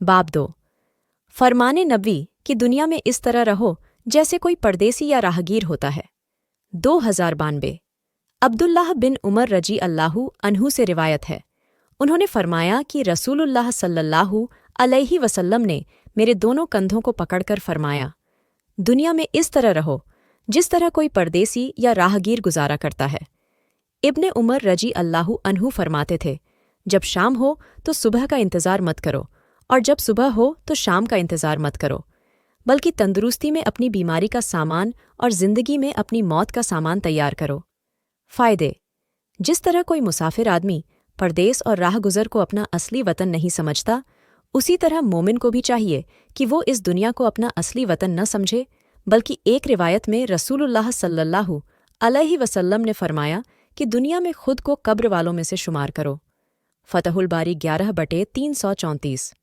बाब 2। फरमाने नबी कि दुनिया में इस तरह रहो जैसे कोई परदेसी या राहगीर होता है। 2092। अब्दुल्लाह बिन उमर रजी अल्लाहु अन्हु से रिवायत है, उन्होंने फरमाया कि रसूलुल्लाह सल्लल्लाहु अलैहि वसल्लम ने मेरे दोनों कंधों को पकड़कर फरमाया, दुनिया में इस तरह रहो जिस तरह कोई परदेसी या राहगीर गुजारा करता है। इब्ने उमर रजी अल्लाहु अन्हु फरमाते थे, जब शाम हो तो सुबह का इंतज़ार मत करो और जब सुबह हो तो शाम का इंतज़ार मत करो, बल्कि तंदुरुस्ती में अपनी बीमारी का सामान और ज़िंदगी में अपनी मौत का सामान तैयार करो। फ़ायदे। जिस तरह कोई मुसाफिर आदमी परदेस और राहगुज़र को अपना असली वतन नहीं समझता, उसी तरह मोमिन को भी चाहिए कि वो इस दुनिया को अपना असली वतन न समझे, बल्कि एक रिवायत में रसूलुल्लाह सल्लल्लाहु अलैहि वसल्लम ने फरमाया कि दुनिया में खुद को कब्र वालों में से शुमार करो। फतहुल बारी 11/334।